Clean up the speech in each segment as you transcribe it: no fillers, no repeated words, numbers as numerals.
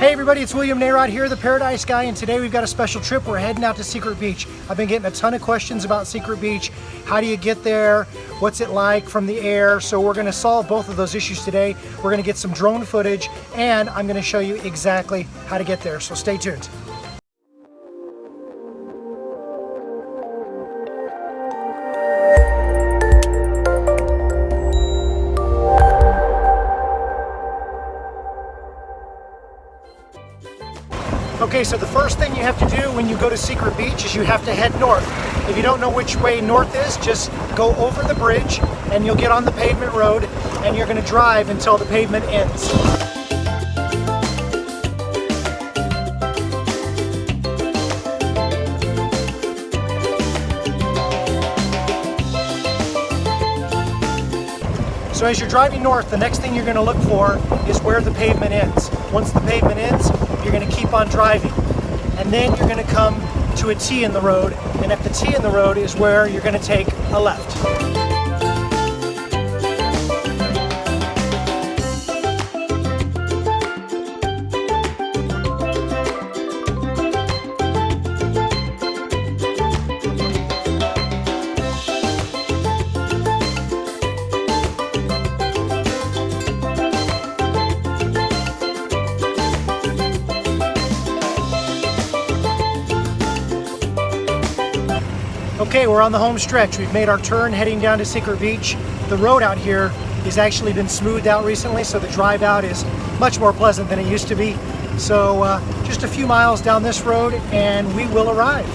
Hey everybody, it's William Narod here, the Paradise Guy, and today we've got a special trip. We're heading out to Secret Beach. I've been getting a ton of questions about Secret Beach. How do you get there? What's it like from the air? So we're gonna solve both of those issues today. We're gonna get some drone footage, and I'm gonna show you exactly how to get there, so stay tuned. Okay, so the first thing you have to do when you go to Secret Beach is you have to head north. If you don't know which way north is, just go over the bridge and you'll get on the pavement road and you're going to drive until the pavement ends. So as you're driving north, the next thing you're going to look for is where the pavement ends. Once the pavement ends, you're going to keep on driving. And then you're going to come to a T in the road, and at the T in the road is where you're going to take a left. Okay, we're on the home stretch. We've made our turn heading down to Secret Beach. The road out here has actually been smoothed out recently, so the drive out is much more pleasant than it used to be. So just a few miles down this road and we will arrive.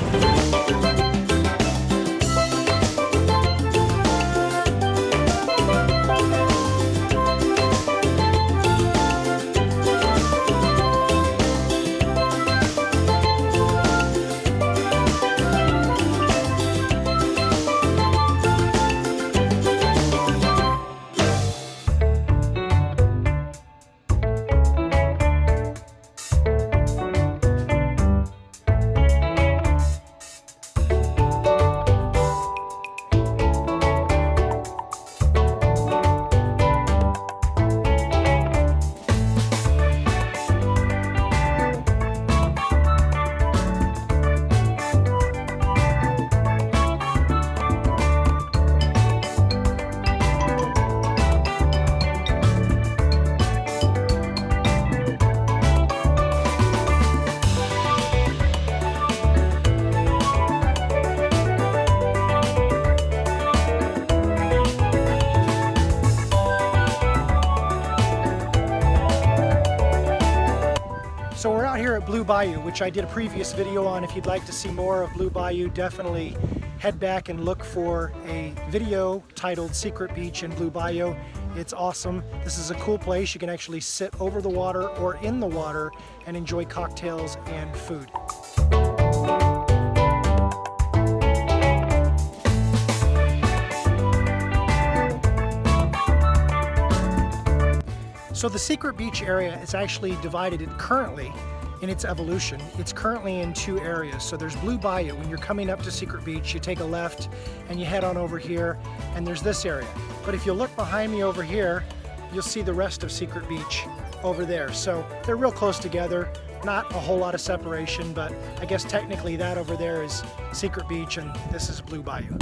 So we're out here at Blue Bayou, which I did a previous video on. If you'd like to see more of Blue Bayou, definitely head back and look for a video titled Secret Beach in Blue Bayou. It's awesome. This is a cool place. You can actually sit over the water or in the water and enjoy cocktails and food. So the Secret Beach area is actually divided currently in its evolution. It's currently in two areas. So there's Blue Bayou. When you're coming up to Secret Beach, you take a left and you head on over here, and there's this area. But if you look behind me over here, you'll see the rest of Secret Beach over there. So they're real close together. Not a whole lot of separation, but I guess technically that over there is Secret Beach and this is Blue Bayou.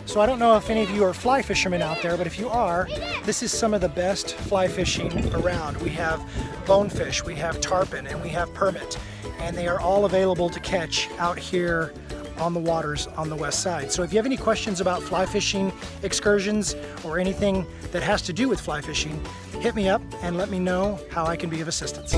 So I don't know if any of you are fly fishermen out there, but if you are, this is some of the best fly fishing around. We have bonefish, we have tarpon, and we have permit, and they are all available to catch out here on the waters on the west side. So if you have any questions about fly fishing excursions or anything that has to do with fly fishing, hit me up and let me know how I can be of assistance.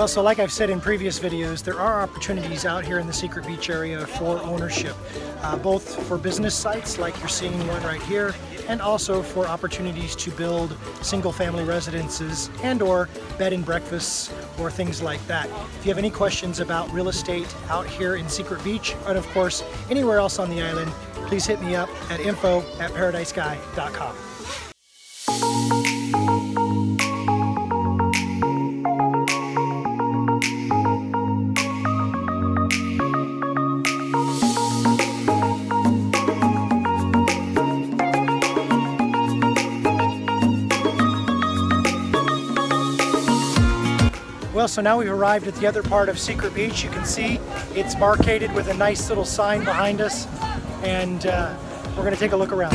Well, so like I've said in previous videos, there are opportunities out here in the Secret Beach area for ownership, both for business sites like you're seeing one right here, and also for opportunities to build single-family residences and or bed and breakfasts or things like that. If you have any questions about real estate out here in Secret Beach, and of course anywhere else on the island, please hit me up at info@paradisesky.com. Well, so now we've arrived at the other part of Secret Beach. You can see it's marked with a nice little sign behind us, and we're going to take a look around.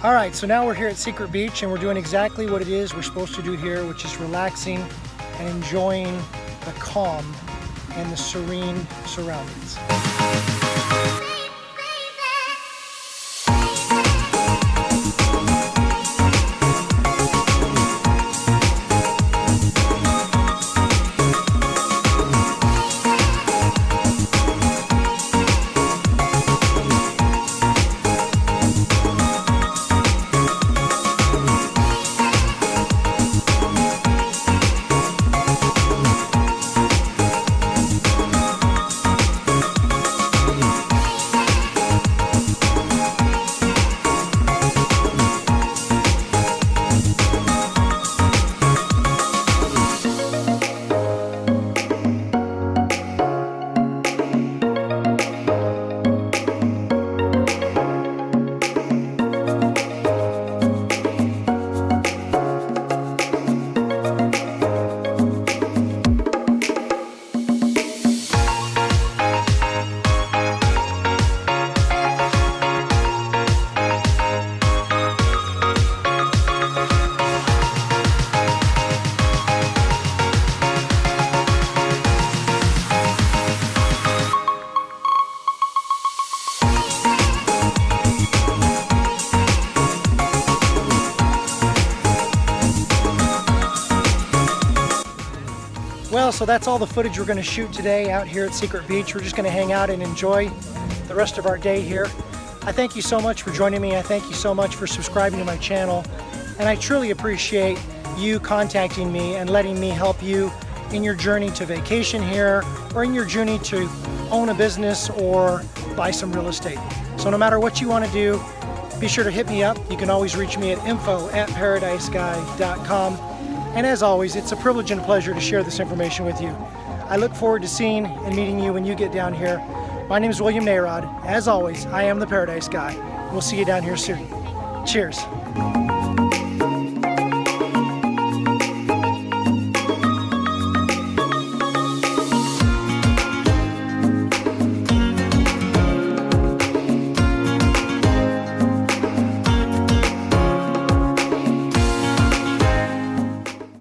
All right, so now we're here at Secret Beach, and we're doing exactly what it is we're supposed to do here, which is relaxing and enjoying the calm and the serene surroundings. Well, so that's all the footage we're going to shoot today out here at Secret Beach. We're just going to hang out and enjoy the rest of our day here. I thank you so much for joining me. I thank you so much for subscribing to my channel. And I truly appreciate you contacting me and letting me help you in your journey to vacation here or in your journey to own a business or buy some real estate. So no matter what you want to do, be sure to hit me up. You can always reach me at info@paradisesky.com. And as always, it's a privilege and a pleasure to share this information with you. I look forward to seeing and meeting you when you get down here. My name is William Nayrod. As always, I am the Paradise Guy. We'll see you down here soon. Cheers.